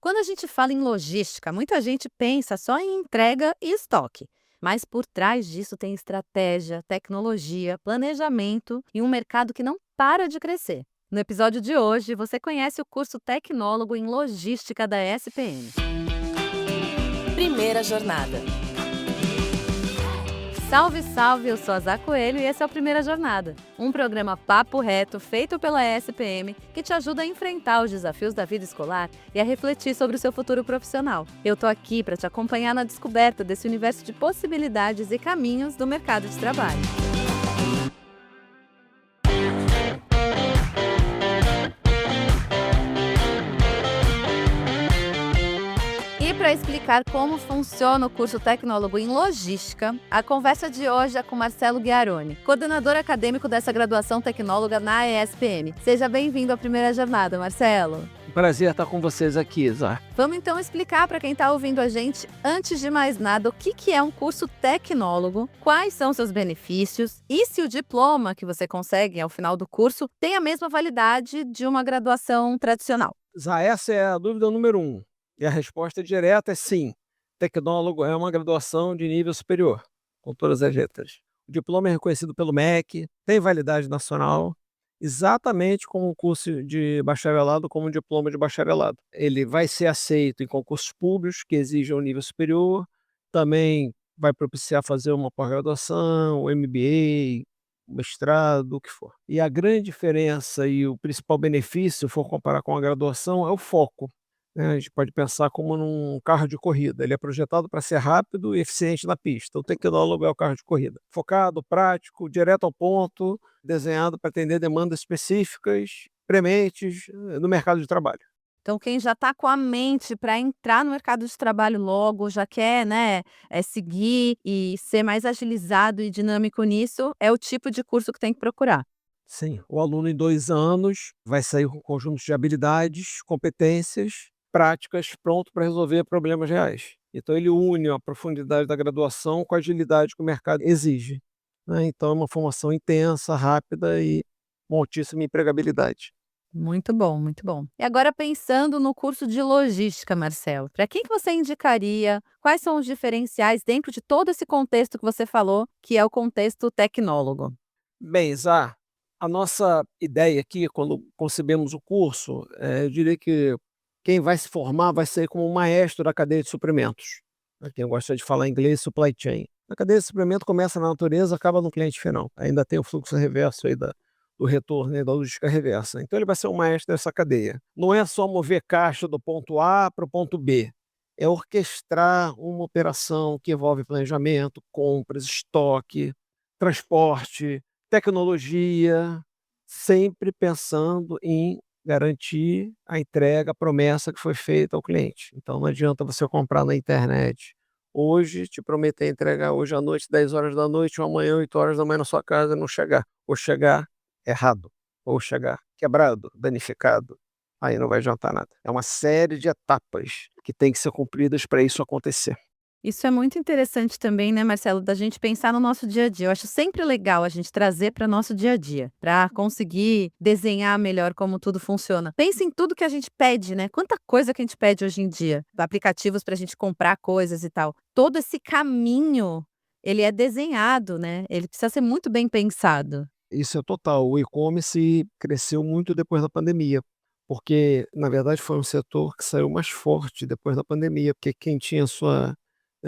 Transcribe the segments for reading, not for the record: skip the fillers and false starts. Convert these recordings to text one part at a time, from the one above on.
Quando a gente fala em logística, muita gente pensa só em entrega e estoque. Mas por trás disso tem estratégia, tecnologia, planejamento e um mercado que não para de crescer. No episódio de hoje, você conhece o curso Tecnólogo em Logística da SPM. Primeira jornada. Salve, salve! Eu sou a Zá Coelho e esse é o Primeira Jornada, um programa papo reto feito pela SPM que te ajuda a enfrentar os desafios da vida escolar e a refletir sobre o seu futuro profissional. Eu tô aqui para te acompanhar na descoberta desse universo de possibilidades e caminhos do mercado de trabalho. E para explicar como funciona o curso Tecnólogo em Logística, a conversa de hoje é com Marcelo Ghiaroni, coordenador acadêmico dessa graduação tecnóloga na ESPM. Seja bem-vindo à Primeira Jornada, Marcelo. Prazer estar com vocês aqui, Zá. Vamos então explicar para quem está ouvindo a gente, antes de mais nada, o que é um curso tecnólogo, quais são seus benefícios e se o diploma que você consegue ao final do curso tem a mesma validade de uma graduação tradicional. Zá, essa é a dúvida número 1. E a resposta direta é sim. Tecnólogo é uma graduação de nível superior, com todas as letras. O diploma é reconhecido pelo MEC, tem validade nacional, exatamente como um curso de bacharelado, como um diploma de bacharelado. Ele vai ser aceito em concursos públicos que exijam um nível superior, também vai propiciar fazer uma pós-graduação, um MBA, mestrado, o que for. E a grande diferença e o principal benefício, se for comparar com a graduação, é o foco, né? A gente pode pensar como num carro de corrida. Ele é projetado para ser rápido e eficiente na pista. O tecnólogo é o carro de corrida. Focado, prático, direto ao ponto, desenhado para atender demandas específicas, prementes no mercado de trabalho. Então, quem já está com a mente para entrar no mercado de trabalho logo, já quer, né, seguir e ser mais agilizado e dinâmico nisso, é o tipo de curso que tem que procurar. Sim, o aluno em 2 anos vai sair com um conjunto de habilidades, competências, práticas, pronto para resolver problemas reais. Então ele une a profundidade da graduação com a agilidade que o mercado exige, né? Então é uma formação intensa, rápida e com altíssima empregabilidade. Muito bom, muito bom. E agora pensando no curso de logística, Marcelo, para quem que você indicaria? Quais são os diferenciais dentro de todo esse contexto que você falou, que é o contexto tecnólogo? Bem, Zá, a nossa ideia aqui, quando concebemos o curso, eu diria que quem vai se formar vai ser como um maestro da cadeia de suprimentos, né? Quem gosta de falar inglês, supply chain. A cadeia de suprimento começa na natureza, acaba no cliente final. Ainda tem o fluxo reverso aí do retorno, né, da logística reversa. Então ele vai ser um maestro dessa cadeia. Não é só mover caixa do ponto A para o ponto B. É orquestrar uma operação que envolve planejamento, compras, estoque, transporte, tecnologia, sempre pensando em garantir a entrega, a promessa que foi feita ao cliente. Então não adianta você comprar na internet hoje, te prometer entregar hoje à noite, 10 horas da noite, ou amanhã, 8 horas da manhã na sua casa e não chegar. Ou chegar errado, ou chegar quebrado, danificado. Aí não vai adiantar nada. É uma série de etapas que tem que ser cumpridas para isso acontecer. Isso é muito interessante também, né, Marcelo, da gente pensar no nosso dia a dia. Eu acho sempre legal a gente trazer para nosso dia a dia, para conseguir desenhar melhor como tudo funciona. Pensa em tudo que a gente pede, né? Quanta coisa que a gente pede hoje em dia, aplicativos para a gente comprar coisas e tal. Todo esse caminho, ele é desenhado, né? Ele precisa ser muito bem pensado. Isso é total. O e-commerce cresceu muito depois da pandemia, porque, na verdade, foi um setor que saiu mais forte depois da pandemia, porque quem tinha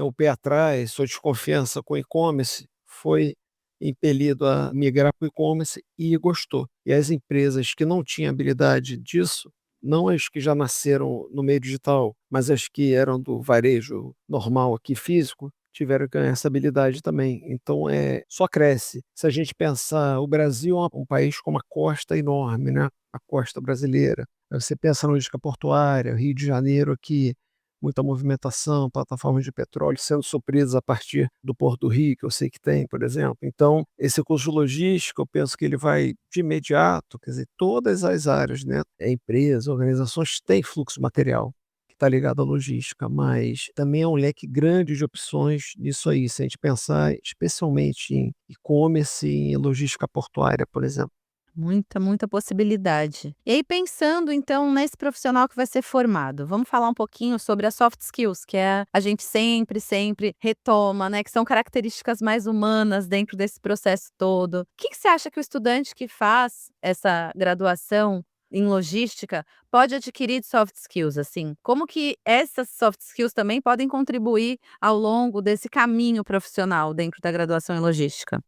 o pé atrás, sua desconfiança com o e-commerce, foi impelido a migrar para o e-commerce e gostou. E as empresas que não tinham habilidade disso, não as que já nasceram no meio digital, mas as que eram do varejo normal aqui físico, tiveram que ganhar essa habilidade também. Então só cresce. Se a gente pensar, o Brasil é um país com uma costa enorme, né? A costa brasileira. Aí você pensa na logística portuária, Rio de Janeiro aqui, muita movimentação, plataformas de petróleo sendo supridas a partir do Porto do Rio, que eu sei que tem, por exemplo. Então, esse curso de logística, eu penso que ele vai de imediato, quer dizer, todas as áreas, né? Empresas, organizações têm fluxo material que está ligado à logística, mas também é um leque grande de opções nisso aí, se a gente pensar especialmente em e-commerce e em logística portuária, por exemplo. Muita, muita possibilidade. E aí pensando então nesse profissional que vai ser formado, vamos falar um pouquinho sobre as soft skills, que é a gente sempre, sempre retoma, né, que são características mais humanas dentro desse processo todo. O que que você acha que o estudante que faz essa graduação em logística pode adquirir de soft skills, assim? Como que essas soft skills também podem contribuir ao longo desse caminho profissional dentro da graduação em logística?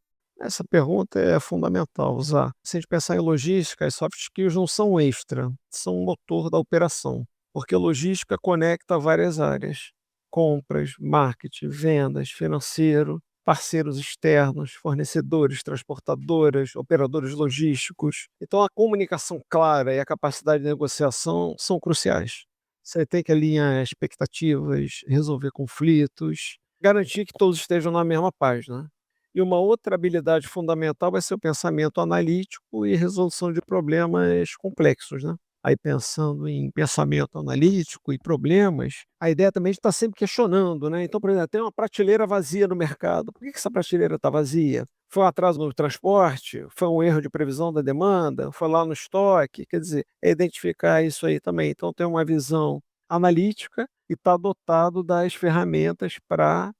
Essa pergunta é fundamental usar. Se a gente pensar em logística, as soft skills não são extra, são o motor da operação, porque logística conecta várias áreas: compras, marketing, vendas, financeiro, parceiros externos, fornecedores, transportadoras, operadores logísticos. Então, a comunicação clara e a capacidade de negociação são cruciais. Você tem que alinhar expectativas, resolver conflitos, garantir que todos estejam na mesma página. E uma outra habilidade fundamental vai ser o pensamento analítico e resolução de problemas complexos, né? Aí pensando em pensamento analítico e problemas, a ideia também é de estar sempre questionando, né? Então, por exemplo, tem uma prateleira vazia no mercado. Por que essa prateleira está vazia? Foi um atraso no transporte? Foi um erro de previsão da demanda? Foi lá no estoque? Quer dizer, é identificar isso aí também. Então, tem uma visão analítica e estar dotado das ferramentas para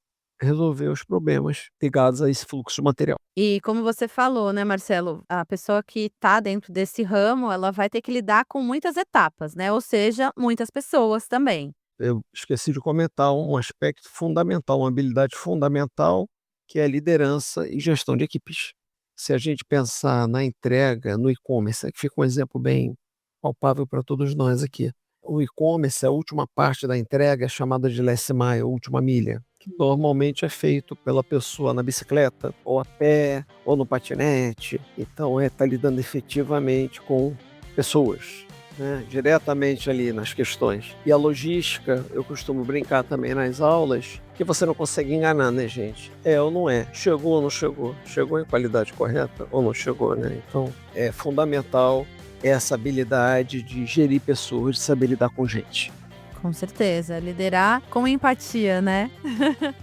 resolver os problemas ligados a esse fluxo de material. E como você falou, né, Marcelo, a pessoa que está dentro desse ramo, ela vai ter que lidar com muitas etapas, né, ou seja, muitas pessoas também. Eu esqueci de comentar um aspecto fundamental, uma habilidade fundamental, que é a liderança e gestão de equipes. Se a gente pensar na entrega, no e-commerce, aqui fica um exemplo bem palpável para todos nós aqui. O e-commerce, a última parte da entrega é chamada de last mile, última milha, que normalmente é feito pela pessoa na bicicleta, ou a pé, ou no patinete. Então, estar lidando efetivamente com pessoas, né, diretamente ali nas questões. E a logística, eu costumo brincar também nas aulas, que você não consegue enganar, né, gente? É ou não é? Chegou ou não chegou? Chegou em qualidade correta ou não chegou, né? Então, é fundamental essa habilidade de gerir pessoas, de saber lidar com gente. Com certeza, liderar com empatia, né?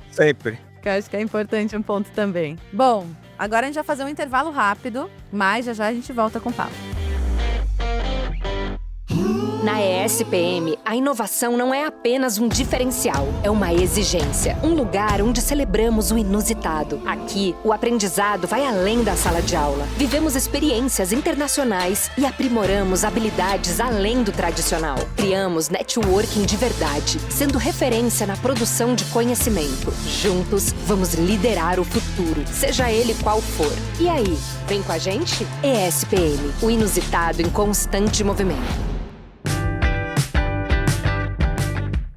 Sempre. Que eu acho que é importante um ponto também. Bom, agora a gente vai fazer um intervalo rápido, mas já já a gente volta com o papo. Na ESPM, a inovação não é apenas um diferencial, é uma exigência. Um lugar onde celebramos o inusitado. Aqui, o aprendizado vai além da sala de aula. Vivemos experiências internacionais e aprimoramos habilidades além do tradicional. Criamos networking de verdade, sendo referência na produção de conhecimento. Juntos, vamos liderar o futuro, seja ele qual for. E aí, vem com a gente? ESPM, o inusitado em constante movimento.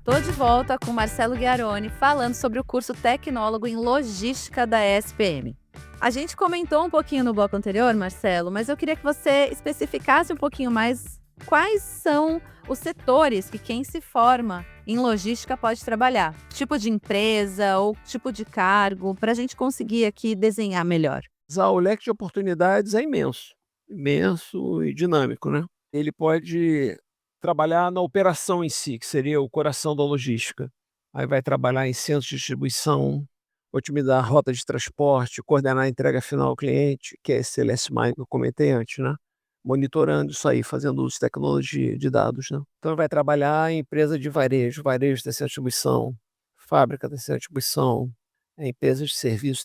Tô de volta com Marcelo Ghiaroni falando sobre o curso Tecnólogo em Logística da ESPM. A gente comentou um pouquinho no bloco anterior, Marcelo, mas eu queria que você especificasse um pouquinho mais quais são os setores que quem se forma em logística pode trabalhar. Tipo de empresa ou tipo de cargo, para a gente conseguir aqui desenhar melhor. O leque de oportunidades é imenso, imenso e dinâmico, né? Ele pode trabalhar na operação em si, que seria o coração da logística. Aí vai trabalhar em centros de distribuição, otimizar a rota de transporte, coordenar a entrega final ao cliente, que é esse last mile que eu comentei antes, né? Monitorando isso aí, fazendo uso de tecnologia de dados, né? Então vai trabalhar em empresa de varejo, varejo de distribuição, fábrica de distribuição, empresas de serviços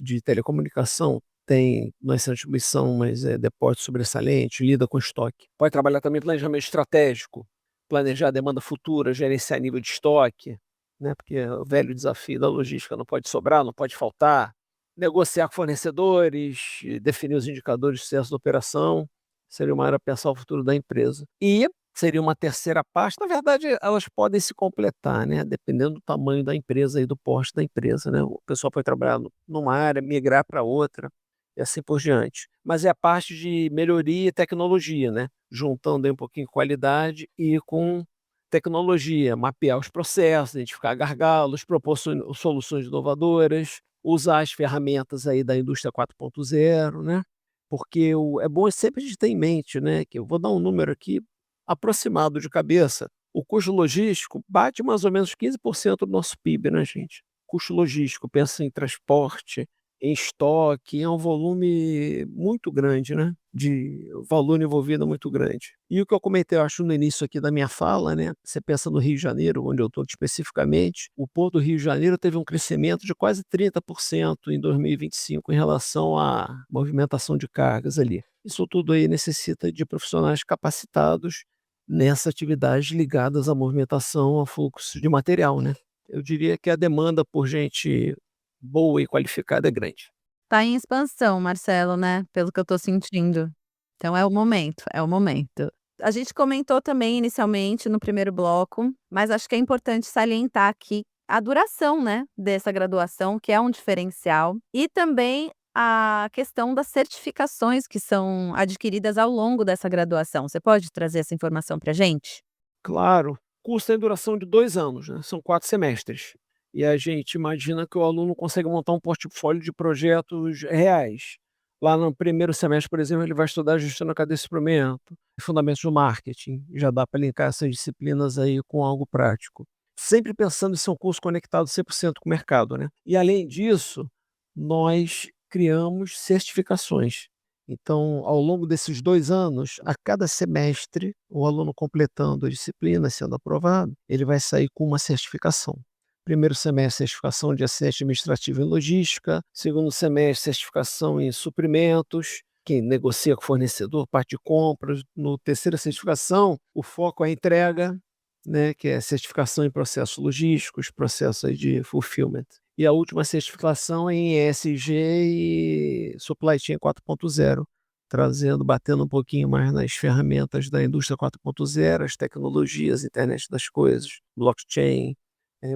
de telecomunicação, tem não é centro de distribuição, mas é depósito sobressalente, lida com estoque. Pode trabalhar também em planejamento estratégico, planejar a demanda futura, gerenciar nível de estoque, né? Porque o velho desafio da logística não pode sobrar, não pode faltar. Negociar com fornecedores, definir os indicadores de sucesso da operação, seria uma área pensar o futuro da empresa. E seria uma terceira parte, na verdade elas podem se completar, né? Dependendo do tamanho da empresa e do porte da empresa, né? O pessoal pode trabalhar numa área, migrar para outra e assim por diante. Mas é a parte de melhoria e tecnologia, né? Juntando aí um pouquinho qualidade e com tecnologia, mapear os processos, identificar gargalos, propor soluções inovadoras, usar as ferramentas aí da indústria 4.0, né? Porque é bom sempre a gente ter em mente, né? Que eu vou dar um número aqui aproximado de cabeça. O custo logístico bate mais ou menos 15% do nosso PIB, né, gente? Custo logístico, pensa em transporte, em estoque, é um volume muito grande, né, de valor envolvido muito grande. E o que eu comentei, eu acho, no início aqui da minha fala, né, você pensa no Rio de Janeiro, onde eu estou especificamente, o Porto do Rio de Janeiro teve um crescimento de quase 30% em 2025 em relação à movimentação de cargas ali. Isso tudo aí necessita de profissionais capacitados nessa atividade ligadas à movimentação, ao fluxo de material, né. Eu diria que a demanda por gente boa e qualificada é grande. Tá em expansão, Marcelo, né, pelo que eu tô sentindo. Então é o momento, é o momento. A gente comentou também inicialmente no primeiro bloco, mas acho que é importante salientar aqui a duração, né, dessa graduação, que é um diferencial, e também a questão das certificações que são adquiridas ao longo dessa graduação. Você pode trazer essa informação pra gente? Claro, curso tem duração de 2 anos, né, são 4 semestres. E a gente imagina que o aluno consegue montar um portfólio de projetos reais. Lá no primeiro semestre, por exemplo, ele vai estudar gestão da cadeia de suprimento, fundamentos do marketing, já dá para linkar essas disciplinas aí com algo prático. Sempre pensando em ser um curso conectado 100% com o mercado, né. E além disso, nós criamos certificações. Então, ao longo desses 2 anos, a cada semestre, o aluno completando a disciplina, sendo aprovado, ele vai sair com uma certificação. Primeiro semestre, certificação de assistente administrativo em logística. Segundo semestre, certificação em suprimentos, quem negocia com o fornecedor, parte de compras. No terceira certificação, o foco é a entrega, né, que é certificação em processos logísticos, processos aí de fulfillment. E a última certificação é em ESG e Supply Chain 4.0, batendo um pouquinho mais nas ferramentas da indústria 4.0, as tecnologias, internet das coisas, blockchain,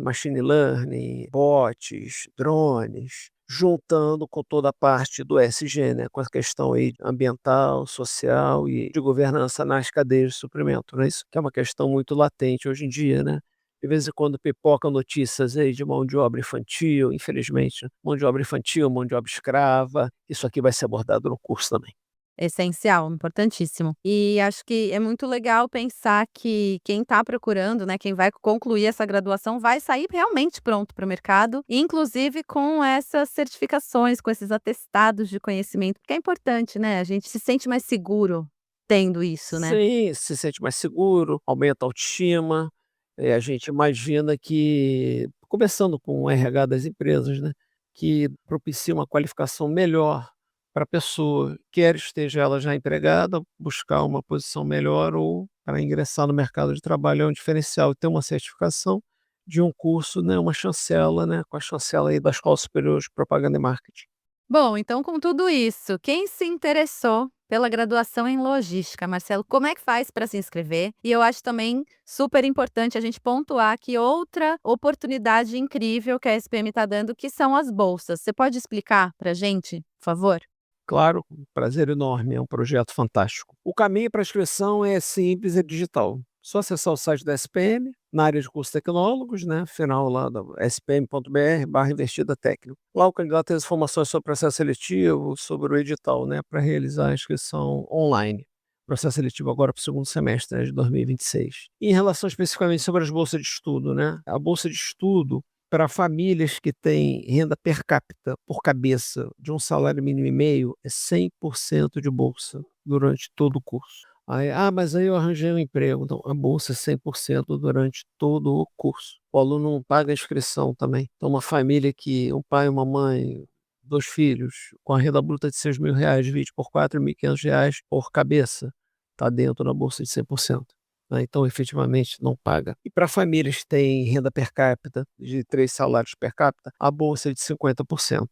machine learning, bots, drones, juntando com toda a parte do ESG, né, com a questão aí ambiental, social e de governança nas cadeias de suprimento, né, isso que é uma questão muito latente hoje em dia, né. De vez em quando pipocam notícias aí de mão de obra infantil, infelizmente, né, mão de obra infantil, mão de obra escrava, isso aqui vai ser abordado no curso também. Essencial, importantíssimo. E acho que é muito legal pensar que quem está procurando, né, quem vai concluir essa graduação vai sair realmente pronto para o mercado, inclusive com essas certificações, com esses atestados de conhecimento, porque é importante, né, a gente se sente mais seguro tendo isso, né. Sim, se sente mais seguro, aumenta a autoestima, a gente imagina que começando com o RH das empresas, né, que propicia uma qualificação melhor para a pessoa, quer esteja ela já empregada, buscar uma posição melhor ou para ingressar no mercado de trabalho é um diferencial e ter uma certificação de um curso, né, uma chancela, né, com a chancela aí da Escola Superior de Propaganda e Marketing. Bom, então com tudo isso, quem se interessou pela graduação em logística, Marcelo, como é que faz para se inscrever? E eu acho também super importante a gente pontuar que outra oportunidade incrível que a SPM está dando, que são as bolsas. Você pode explicar para a gente, por favor? Claro, um prazer enorme, é um projeto fantástico. O caminho para a inscrição é simples e digital. Só acessar o site da SPM, na área de cursos tecnólogos, né? Final lá da spm.br/investida técnico. Lá o candidato tem as informações sobre o processo seletivo, sobre o edital, né? Para realizar a inscrição online. Processo seletivo agora para o segundo semestre, né, de 2026. Em relação especificamente sobre as bolsas de estudo, né? A bolsa de estudo para famílias que têm renda per capita por cabeça de um salário mínimo e meio, é 100% de bolsa durante todo o curso. Aí, mas aí eu arranjei um emprego. Então, a bolsa é 100% durante todo o curso. O aluno não paga a inscrição também. Então, uma família que um pai, uma mãe, 2 filhos, com a renda bruta de R$ 6.000, divide por 4.500 reais por cabeça, está dentro da bolsa de 100%. Né, então efetivamente não paga. E para famílias que têm renda per capita de 3 salários per capita, a bolsa é de 50%.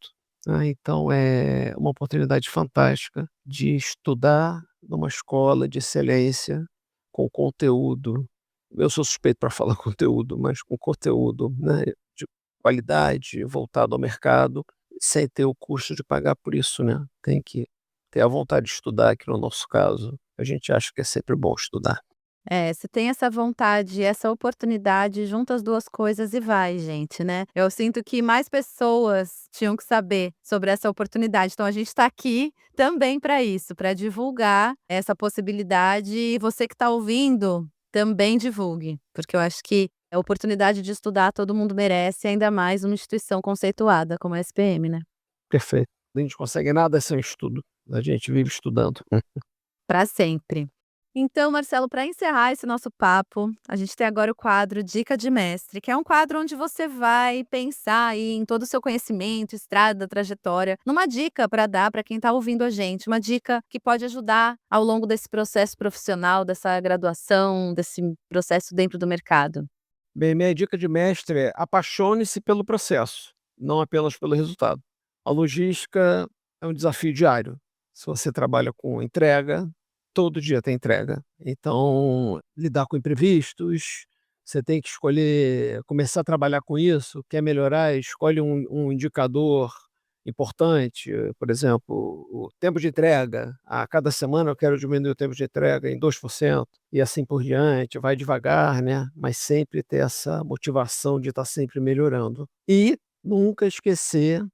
Né, então é uma oportunidade fantástica de estudar numa escola de excelência, com conteúdo, eu sou suspeito para falar conteúdo, mas com conteúdo, né, de qualidade, voltado ao mercado, sem ter o custo de pagar por isso, né. Tem que ter a vontade de estudar, que no nosso caso, a gente acha que é sempre bom estudar. É, se tem essa vontade, essa oportunidade, junta as 2 coisas e vai, gente, né. Eu sinto que mais pessoas tinham que saber sobre essa oportunidade, então a gente está aqui também para isso, para divulgar essa possibilidade e você que está ouvindo, também divulgue, porque eu acho que a oportunidade de estudar todo mundo merece, ainda mais uma instituição conceituada como a SPM, né. Perfeito. A gente consegue nada sem estudo. A gente vive estudando. Para sempre. Então, Marcelo, para encerrar esse nosso papo, a gente tem agora o quadro Dica de Mestre, que é um quadro onde você vai pensar aí em todo o seu conhecimento, estrada, trajetória, numa dica para dar para quem está ouvindo a gente, uma dica que pode ajudar ao longo desse processo profissional, dessa graduação, desse processo dentro do mercado. Bem, minha dica de mestre é: apaixone-se pelo processo, não apenas pelo resultado. A logística é um desafio diário. Se você trabalha com entrega, todo dia tem entrega. Então, lidar com imprevistos, você tem que escolher, começar a trabalhar com isso, quer melhorar, escolhe um indicador importante, por exemplo, o tempo de entrega. A cada semana eu quero diminuir o tempo de entrega em 2%, e assim por diante, vai devagar, né? Mas sempre ter essa motivação de estar sempre melhorando. E nunca esquecer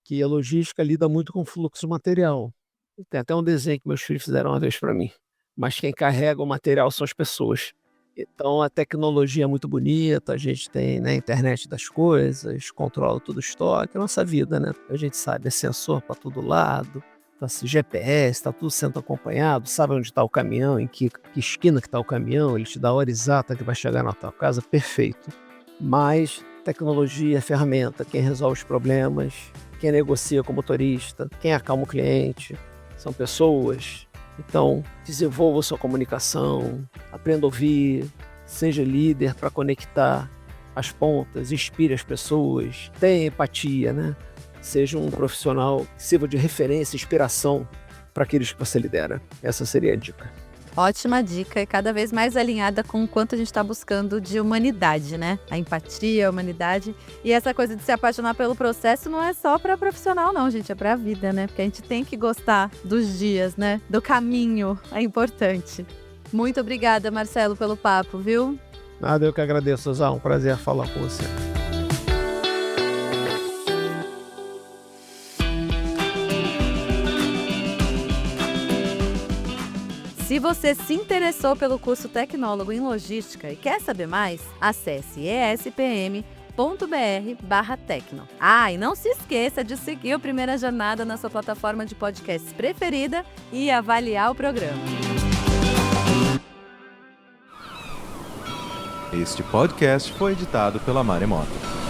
que a logística lida muito com fluxo material. Tem até um desenho que meus filhos fizeram uma vez para mim, mas quem carrega o material são as pessoas. Então a tecnologia é muito bonita, a gente tem, né, a internet das coisas, controla todo o estoque, a nossa vida, né? A gente sabe, é sensor para todo lado, tá, GPS, está tudo sendo acompanhado, sabe onde está o caminhão, em que esquina que está o caminhão, ele te dá a hora exata que vai chegar na tua casa, perfeito. Mas tecnologia é ferramenta, quem resolve os problemas, quem negocia com o motorista, quem acalma o cliente, são pessoas. Então, desenvolva sua comunicação, aprenda a ouvir, seja líder para conectar as pontas, inspire as pessoas, tenha empatia, né? Seja um profissional que sirva de referência, inspiração para aqueles que você lidera. Essa seria a dica. Ótima dica e cada vez mais alinhada com o quanto a gente está buscando de humanidade, né? A empatia, a humanidade. E essa coisa de se apaixonar pelo processo não é só para profissional não, gente, é para a vida, né? Porque a gente tem que gostar dos dias, né? Do caminho, é importante. Muito obrigada, Marcelo, pelo papo, viu? Nada, eu que agradeço, Zá, um prazer falar com você. Se você se interessou pelo curso Tecnólogo em Logística e quer saber mais, acesse espm.br/tecno. E não se esqueça de seguir o Primeira Jornada na sua plataforma de podcasts preferida e avaliar o programa. Este podcast foi editado pela Maremoto.